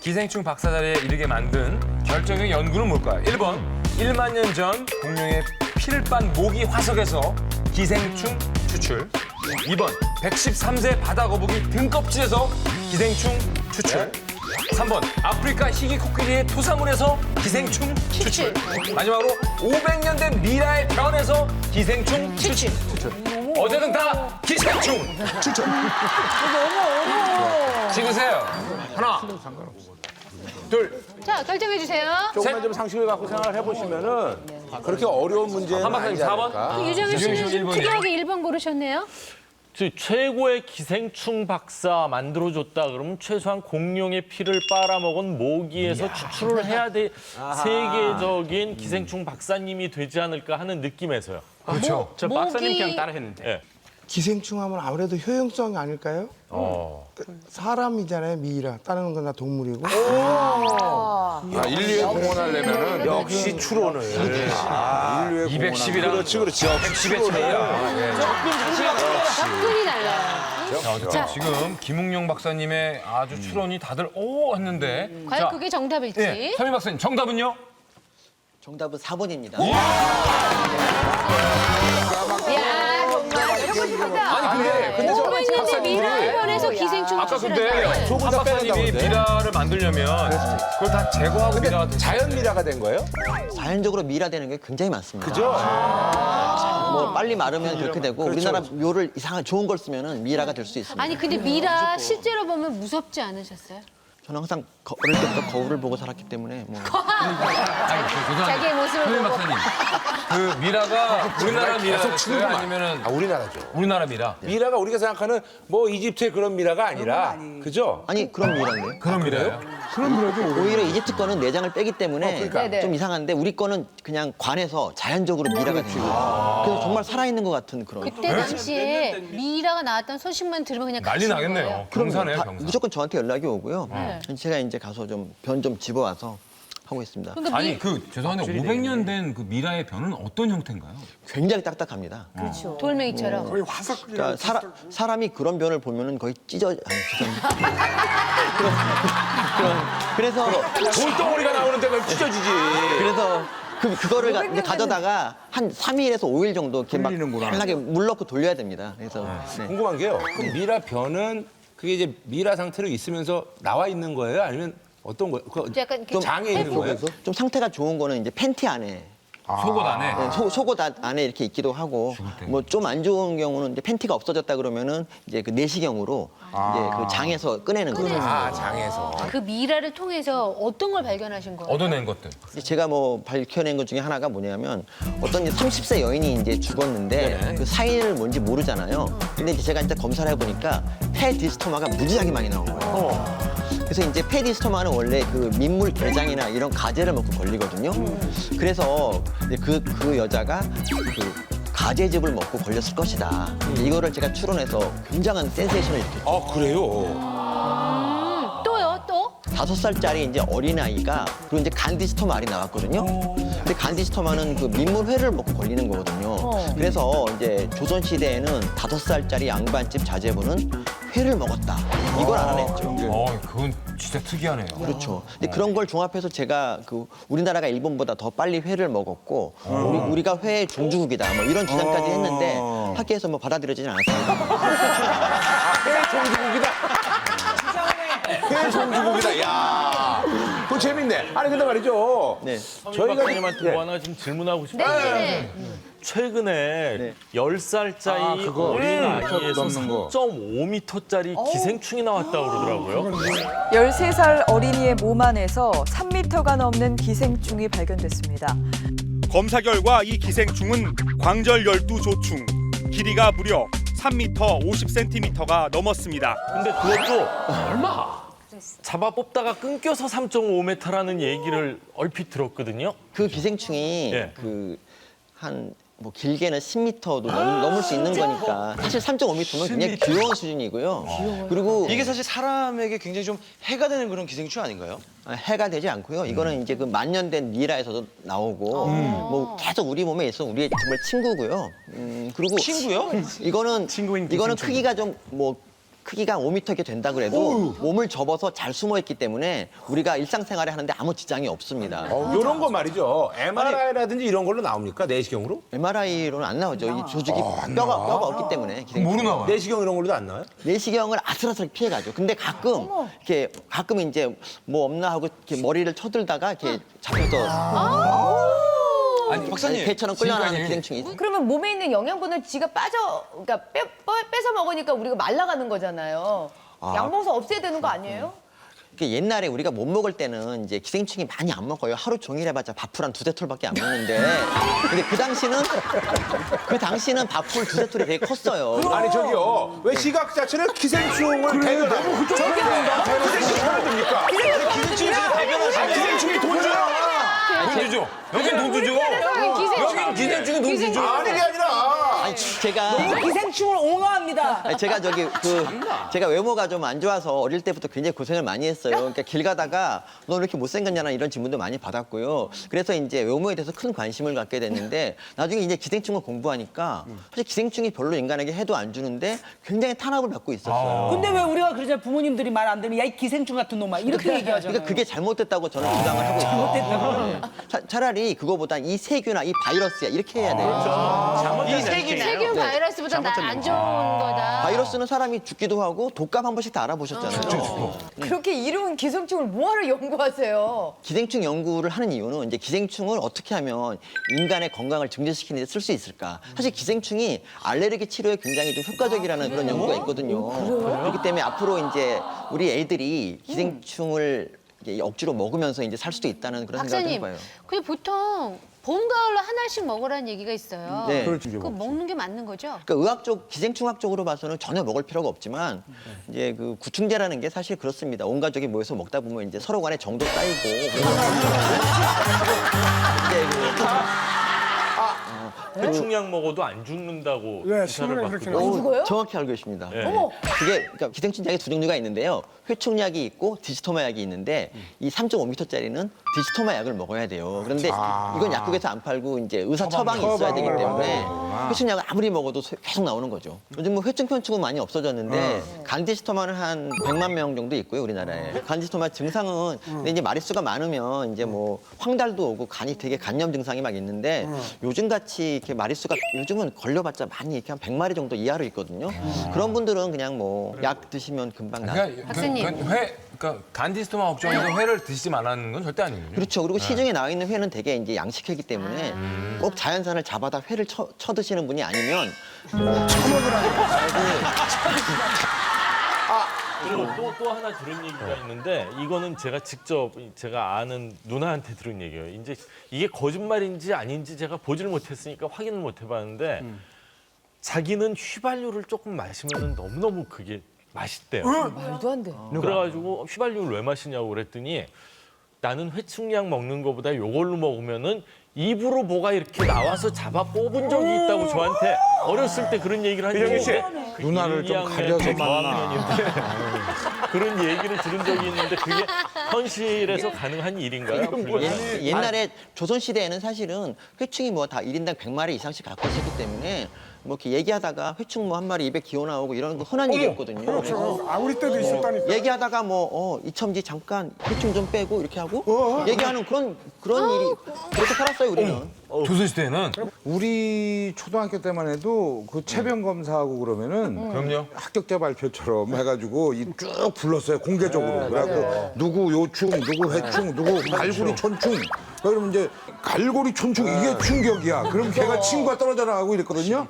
기생충 박사 자리에 이르게 만든 결정적 연구는 뭘까요? 1번 1만 년 전 공룡의 피를 빤 모기 화석에서 기생충 추출. 2번 113세 바다 거북이 등껍질에서 기생충 추출. 3번 아프리카 희귀 코끼리의 토사물에서 기생충 추출. 마지막으로 500년 된 미라의 변에서 기생충 추출. 어제든 다 기생충 추출. 찍으세요. 하나, 둘. 자, 결정해 주세요. 조금만 좀 상식을 갖고 생각을 해보시면은 그렇게 어려운 문제는 한 박사님 아니지 4번. 않을까? 유정현 씨는 유정현 좀 1번이에요. 특이하게 1번 고르셨네요. 최고의 기생충 박사 만들어줬다 그러면 최소한 공룡의 피를 빨아먹은 모기에서 추출을 해야 돼 세계적인 기생충 박사님이 되지 않을까 하는 느낌에서요. 그렇죠. 저 박사님 그냥 따라 했는데. 예. 기생충하면 아무래도 효용성이 아닐까요? 사람이잖아요, 미이라. 다른 건 다 동물이고. 인류에 공헌하려면은 역시 추론을. 인류에 210이랑 그렇지, 그렇지. 110의 차이야. 접근이 달라요. 자, 지금 김웅룡 박사님의 아주 추론이 다들 오 했는데. 과연 자, 그게 정답일지. 예, 서민 박사님 정답은요? 정답은 4번입니다. 야, 정말 이거보다. 아니 근데 500년대 미라의 변에서 기생충 아까 근데 추출한다. 조금 한 더 박사님이 빼낸다던데. 미라를 만들려면 그걸 다 제거하고 미라가 됐어요. 자연 미라가 된 거예요? 자연적으로 미라되는 게 굉장히 많습니다. 그죠? 뭐 빨리 마르면 그렇게 되고 우리나라 묘를 이상한 좋은 걸 쓰면은 미라가 될 수 있습니다. 아니, 근데 미라 실제로 보면 무섭지 않으셨어요? 저는 항상 어릴 때부터 거울을 보고 살았기 때문에 뭐 아니, 죄송한데 자기의 모습을 서민 보고. 박사님. 그 미라가 우리나라 미라였어요? 아니면은 우리나라죠. 우리나라 미라? 미라가 우리가 생각하는 뭐 이집트의 그런 미라가 아니라, 그죠? 아니 그런 미라인데요. 그런 미라예요? 오히려 이집트 거는 내장을 빼기 때문에 그러니까. 좀 이상한데 우리 거는 그냥 관에서 자연적으로 미라가 되는 거예요. 그래서 정말 살아있는 것 같은 그런. 그때 당시에 미라가 나왔던 소식만 들으면 그냥 난리 가시는 나겠네요. 거예요. 경사네요, 다 경사. 무조건 저한테 연락이 오고요. 제가 이제 가서 좀 변 좀 집어와서 하고 있습니다. 그러니까 아니 그 죄송한데 500년 된 그 미라의 변은 어떤 형태인가요? 굉장히 딱딱합니다. 돌멩이처럼. 거의 화석. 그러니까 사람이 그런 변을 보면은 거의 찢어. 아니, 죄송합니다. 그래서 돌덩어리가 나오는데 그걸 찢어지지. 그래서 그거를 이제 가져다가 한 3일에서 5일 정도 이렇게 막 편하게 물 넣고 돌려야 됩니다. 그래서 네. 궁금한 게요. 그럼 미라 변은 그게 이제 미라 상태로 있으면서 나와 있는 거예요? 아니면 어떤 거예요? 그 약간 이렇게 장에 있는 거예요? 좀 상태가 좋은 거는 이제 팬티 안에 속옷 안에. 속옷 안에 이렇게 있기도 하고 뭐 좀 안 좋은 경우는 이제 팬티가 없어졌다 그러면은 이제 그 내시경으로 이제 그 장에서 꺼내는 거죠. 장에서. 그 미라를 통해서 어떤 걸 발견하신 거예요? 얻어낸 것들. 제가 뭐 밝혀낸 것 중에 하나가 뭐냐면 어떤 30세 여인이 이제 죽었는데 그 사인을 뭔지 모르잖아요. 근데 이제 제가 이제 검사를 해보니까 페디스토마가 무지하게 많이 나온 거예요. 그래서 이제 페디스토마는 원래 그 민물 게장이나 이런 가재를 먹고 걸리거든요. 그래서 이제 그 여자가 그 가재즙을 먹고 걸렸을 것이다. 이거를 제가 추론해서 굉장한 센세이션을 일으켰죠. 아, 그래요? 또요? 또? 5살짜리 이제 어린아이가 그리고 이제 간디스토마 알이 나왔거든요. 근데 간디스토마는 그 민물회를 먹고 걸리는 거거든요. 그래서 이제 조선시대에는 5살짜리 양반집 자제분은 회를 먹었다. 이걸 알아냈죠. 그건 진짜 특이하네요. 그렇죠. 근데 그런 걸 종합해서 제가 그 우리나라가 일본보다 더 빨리 회를 먹었고 우리가 회의 종주국이다. 뭐 이런 주장까지 했는데 학계에서 뭐 받아들여지진 않았습니다. 회 종주국이다. 회 종주국이다. 야, 그거 재밌네. 아니 근데 말이죠. 네. 저희가 박사님한테 뭐 하나 지금 질문하고 싶어요. 네네. 최근에 10살짜리 그거. 어린아이에서 넘는 거. 3.5m짜리 기생충이 나왔다고 그러더라고요. 13살 어린이의 몸 안에서 3m가 넘는 기생충이 발견됐습니다. 검사 결과 이 기생충은 광절 열두조충, 길이가 무려 3m 50cm가 넘었습니다. 근데 그것도 얼마? 잡아 뽑다가 끊겨서 3.5m라는 얘기를 얼핏 들었거든요. 그 기생충이 예. 그 한 뭐 길게는 10m도 넘을 수 있는 거니까 사실 3.5m면 굉장히 귀여운 수준이고요. 그리고 이게 사실 사람에게 굉장히 좀 해가 되는 그런 기생충 아닌가요? 해가 되지 않고요. 이거는 이제 그 만년된 미라에서도 나오고 뭐 계속 우리 몸에 있어 우리의 정말 친구고요. 그리고 친구요? 이거는 크기가 좀 뭐 크기가 5m 이렇게 된다 그래도 몸을 접어서 잘 숨어 있기 때문에 우리가 일상생활에 하는데 아무 지장이 없습니다. 이런 거 말이죠. MRI라든지 이런 걸로 나옵니까? 내시경으로? MRI로는 안 나오죠. 이 조직이 뼈가 없기 때문에. 뭐로 나와요? 내시경 이런 걸로도 안 나와요? 내시경을 아슬아슬하게 피해가죠. 근데 가끔 이제 뭐 없나 하고 이렇게 머리를 쳐들다가 이렇게 잡혀서 아니 박사님 개처럼 끌려나가는 기생충이 있어요. 그러면 몸에 있는 영양분을 지가 그러니까 뺏어 먹으니까 우리가 말라가는 거잖아요. 양봉사 없애야 되는 거 아니에요? 옛날에 우리가 못 먹을 때는 이제 기생충이 많이 안 먹어요. 하루 종일 해봤자 밥풀 한 2-3톨밖에 안 먹는데. 근데 그 당시는 밥풀 2-3톨이 되게 컸어요. 아니 저기요. 왜 시각 자체를 기생충을 대변하고 저렇게 기생충이 하면 됩니까? 기생충이 돈 줘요. 돈 주죠. 여긴 돈 주죠. 여긴 기생충이 돈 주죠. 아니 그게 아니라. 아니, 제가 기생충을 옹호합니다. 아니, 제가 외모가 좀 안 좋아서 어릴 때부터 굉장히 고생을 많이 했어요. 그러니까 길 가다가 너 왜 이렇게 못생겼냐나 이런 질문도 많이 받았고요. 그래서 이제 외모에 대해서 큰 관심을 갖게 됐는데 나중에 이제 기생충을 공부하니까 사실 기생충이 별로 인간에게 해도 안 주는데 굉장히 탄압을 받고 있었어요. 근데 왜 우리가 그러잖아요. 부모님들이 말 안 들으면 야 이 기생충 같은 놈아 이렇게 얘기하잖아요. 그러니까 그게 잘못됐다고 저는 주장을 하고 있어요. 차라리 그거보다 이 세균아, 이 바이러스야 이렇게 해야 돼요. 세균 바이러스보다 안 좋은 거다. 바이러스는 사람이 죽기도 하고 독감 한 번씩 다 알아보셨잖아요. 그렇게 이로운 기생충을 뭐하러 연구하세요? 기생충 연구를 하는 이유는 이제 기생충을 어떻게 하면 인간의 건강을 증진시키는 데 쓸 수 있을까. 사실 기생충이 알레르기 치료에 굉장히 좀 효과적이라는 그런 연구가 있거든요. 그렇기 때문에 앞으로 이제 우리 애들이 기생충을 이제 억지로 먹으면서 이제 살 수도 있다는 그런 생각을 박사님, 해봐요. 근데 보통 봄, 가을로 하나씩 먹으라는 얘기가 있어요. 네. 그거 먹는 게 맞는 거죠? 그러니까 기생충학적으로 봐서는 전혀 먹을 필요가 없지만 이제 그 구충제라는 게 사실 그렇습니다. 온 가족이 모여서 먹다 보면 이제 서로 간에 정도 쌓이고 회충약 먹어도 안 죽는다고 네, 기사를 신문에 그렇게 봤거든요. 죽어요? 정확히 알고 계십니다. 네. 그게 그러니까 기생충약이 두 종류가 있는데요. 회충약이 있고 디지토마 약이 있는데 이 3.5m짜리는 디지토마 약을 먹어야 돼요. 그런데 이건 약국에서 안 팔고 이제 의사 처방이 있어야 되기 때문에 회충약을 아무리 먹어도 계속 나오는 거죠. 요즘 뭐 회충편충은 많이 없어졌는데 간디지토마는 한 100만 명 정도 있고요, 우리나라에. 간디지토마 증상은 근데 이제 마릿수가 많으면 이제 뭐 황달도 오고 간이 되게 간염 증상이 막 있는데 요즘 같이 이렇게 마릿수가 요즘은 걸려봤자 많이 이렇게 한 100마리 정도 이하로 있거든요. 그런 분들은 그냥 뭐 약 드시면 금방 나. 박사님. 그러니까 간디스토마 걱정해서 회를 드시지 말라는 건 절대 아니군요. 그렇죠. 그리고 시중에 나와 있는 회는 되게 이제 양식회이기 때문에 꼭 자연산을 잡아다 회를 쳐 드시는 분이 아니면 그리고 또 하나 들은 얘기가 있는데 이거는 제가 아는 누나한테 들은 얘기예요. 이제 이게 거짓말인지 아닌지 제가 보지를 못했으니까 확인을 못 해봤는데 자기는 휘발유를 조금 마시면 너무너무 그게 맛있대요. 말도 안 돼. 그래가지고 휘발유를 왜 마시냐고 그랬더니 나는 회충약 먹는 거보다 이걸로 먹으면은 입으로 뭐가 이렇게 나와서 잡아 뽑은 적이 있다고 저한테 어렸을 때 그런 얘기를 한 적이 있는데 누나를 좀 가려서 저학년인데 그런 얘기를 들은 적이 있는데 그게 현실에서 가능한 일인가요? 옛날에 조선시대에는 사실은 회충이 뭐 다 1인당 100마리 이상씩 갖고 있었기 때문에 뭐 이렇게 얘기하다가 회충 뭐 한 마리 입에 기어 나오고 이런 거 흔한 얘기였거든요. 그렇죠. 우리 때도 있었다니까. 얘기하다가 뭐 이첨지 잠깐 회충 좀 빼고 이렇게 하고 얘기하는 그런 일이 그렇게 살았어요 우리는. 조선시대에는 우리 초등학교 때만 해도 그 체병 검사하고 그러면은 그럼요. 합격자 발표처럼 해가지고 쭉 불렀어요 공개적으로. 그래갖고 누구 요충, 누구 회충, 누구 갈고리 촌충. 그러면 이제 갈고리 촌충 이게 충격이야. 그럼 걔가 친구가 떨어져 나가고 이랬거든요.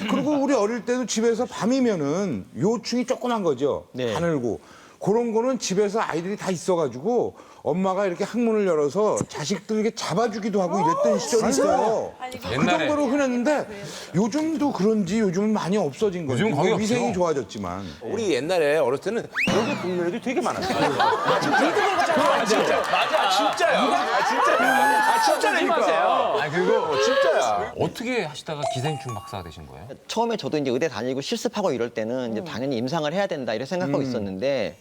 그리고 우리 어릴 때도 집에서 밤이면은 요충이 조그만 거죠. 네. 가늘고. 그런 거는 집에서 아이들이 다 있어가지고 엄마가 이렇게 항문을 열어서 자식들에게 잡아주기도 하고 이랬던 시절이 있어요. 그 옛날에. 정도로 흔했는데 요즘도 그런지 요즘은 많이 없어진 거죠. 요즘은 거의 위생이 없죠. 좋아졌지만. 우리 옛날에 어렸을 때는 벽에 굽는 애들이 되게 많았어요. 아 그리고 진짜야. 어떻게 하시다가 기생충 박사가 되신 거예요? 처음에 저도 이제 의대 다니고 실습하고 이럴 때는 이제 당연히 임상을 해야 된다 이렇게 생각하고 있었는데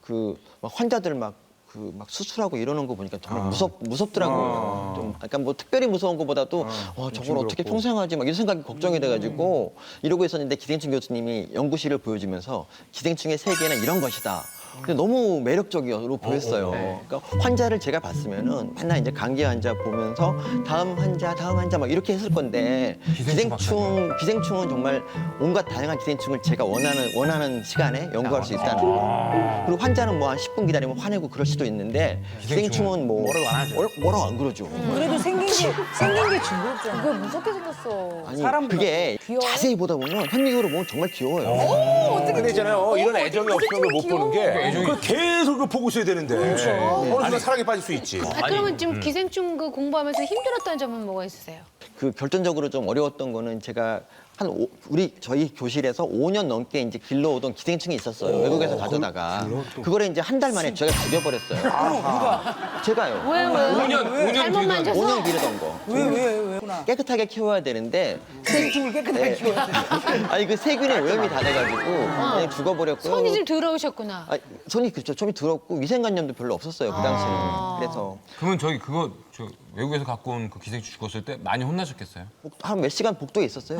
그 막 환자들 막 그 막 수술하고 이러는 거 보니까 정말 무섭더라고요. 좀 약간 뭐 특별히 무서운 것보다도 저걸 어떻게 평생 하지 막 이런 생각이 걱정이 돼가지고 이러고 있었는데 기생충 교수님이 연구실을 보여주면서 기생충의 세계는 이런 것이다. 근데 너무 매력적으로 보였어요. 그러니까 환자를 제가 봤으면은 맨날 이제 감기 환자 보면서 다음 환자 막 이렇게 했을 건데 기생충은 정말 온갖 다양한 기생충을 제가 원하는 시간에 연구할 수 있다는 거. 그리고 환자는 뭐 한 10분 기다리면 화내고 그럴 수도 있는데 기생충은 뭐 뭐라고 안 그러죠. 그래도 생긴 게 징그럽잖아. 그거 무섭게 생겼어. 아니 그게 귀여워요? 자세히 보다 보면 현미경으로 보면 정말 귀여워요. 근데 있잖아요. 이런 애정이 없으면 그걸 못 보는 게 그걸 계속 그걸 보고 있어야 되는데 어느 순간 사랑에 빠질 수 있지. 그러면 지금 기생충 그 공부하면서 힘들었던 점은 뭐가 있으세요? 그 결정적으로 좀 어려웠던 거는 제가 저희 교실에서 5년 넘게 이제 길러오던 기생충이 있었어요. 외국에서 가져다가 그거를 이제 한 달 만에 제가 죽여버렸어요. 제가요. 왜? 5년 잘못 만져서? 5년 기르던 거. 왜? 깨끗하게 키워야 되는데 기생충을 깨끗하게 키워야 돼. 아니 그 세균에 오염이 다 돼가지고 그냥 죽어버렸고요. 손이 좀 더러우셨구나. 손이 그렇죠. 좀이 더럽고 위생관념도 별로 없었어요 그 당시에는. 그래서 그러면 그거 외국에서 갖고 온 그 기생충 죽었을 때 많이 혼나셨겠어요? 한 몇 시간 복도에 있었어요.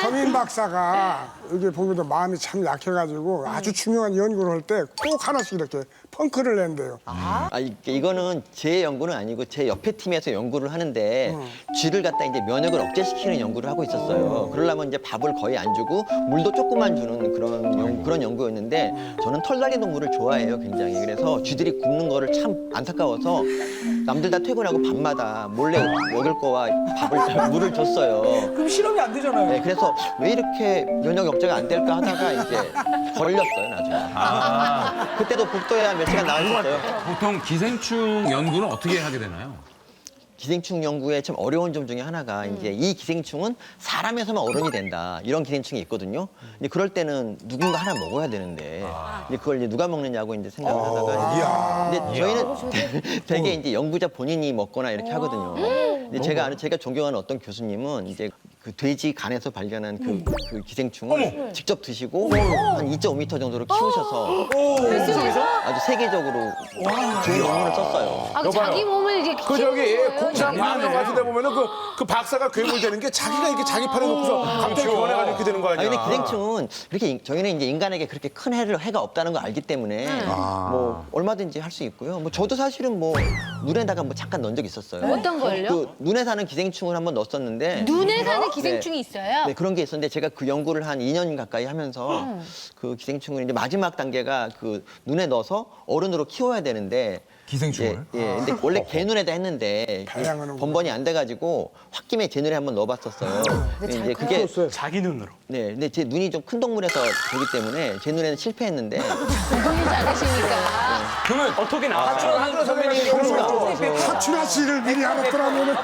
서민 박사가 여기 보기도 마음이 참 약해가지고 아주 중요한 연구를 할 때 꼭 하나씩 이렇게 펑크를 낸대요. 이거는 제 연구는 아니고 제 옆에 팀에서 연구를 하는데 쥐를 갖다 이제 면역을 억제시키는 연구를 하고 있었어요. 그러려면 이제 밥을 거의 안 주고 물도 조금만 주는 그런 연구였는데 저는 털 달린 동물을 좋아해요, 굉장히. 그래서 쥐들이 굶는 거를 참 안타까워서 남들 다 퇴근하고 밤마다 몰래 먹을 거와 물을 줬어요. 그럼 실험이 안 되잖아요. 네, 그래서 왜 이렇게 면역 억제가 안 될까 하다가 이제 걸렸어요, 나중에. 그때도 복도에 한 몇 시간 나와 있었어요. 보통 기생충 연구는 어떻게 하게 되나요? 기생충 연구의 참 어려운 점 중에 하나가 이제 이 기생충은 사람에서만 어른이 된다 이런 기생충이 있거든요. 근데 그럴 때는 누군가 하나 먹어야 되는데 이제 그걸 이제 누가 먹느냐고 이제 생각을 하다가 근데 저희는 되게 이제 연구자 본인이 먹거나 이렇게 하거든요. 근데 제가 존경하는 어떤 교수님은 이제 그 돼지 간에서 발견한 그 기생충을 직접 드시고 한 2.5m 정도로 키우셔서 아주 세계적으로 좋은 논문을 썼어요. 자기 몸을 이제 그 저기 공상 방송 같은 데 보면은 그 박사가 괴물되는 게 자기가 이렇게 자기 팔에 놓고서 갑자기 변해가지고 이렇게 되는 거 아니야. 근데 기생충은 이렇게 저희는 이제 인간에게 그렇게 큰 해가 없다는 걸 알기 때문에 뭐 얼마든지 할 수 있고요. 뭐 저도 사실은 뭐 눈에다가 뭐 잠깐 넣은 적 있었어요. 어떤 걸요? 그 눈에 사는 기생충을 한번 넣었었는데 눈에 사는 기생충이 있어요? 네, 그런 게 있었는데 제가 그 연구를 한 2년 가까이 하면서 그 기생충을 이제 마지막 단계가 그 눈에 넣어서 어른으로 키워야 되는데 기생충을? 근데 원래 개 눈에다 했는데 번번이 안 돼가지고 홧김에 제 눈에 한번 넣어봤었어요. 근데 이제 그게 자기 눈으로. 네, 근데 제 눈이 좀 큰 동물에서 되기 때문에 제 눈에는 실패했는데 눈이 작으시니까. 그러면 어떻게 나왔죠? 한글 선배님 하춘아 씨를 미리 알았더라면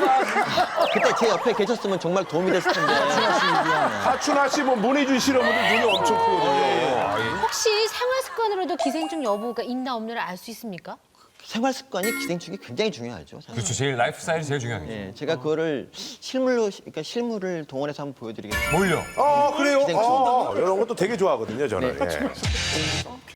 그때 제 옆에 계셨으면 정말 도움이 됐을 텐데. 하춘아 씨 뭐 문희준 실험은 눈이 엄청 크거든요. 혹시 생활 습관으로도 기생충 여부가 있나 없나를 알 수 있습니까? 생활 습관이 기생충이 굉장히 중요하죠. 사실. 그렇죠. 제일 라이프 스타일이 제일 중요하겠죠. 네, 제가 그거를 실물을 동원해서 한번 보여드리겠습니다. 뭘요? 그래요? 기생충. 이런 것도 되게 좋아하거든요, 저는. 예.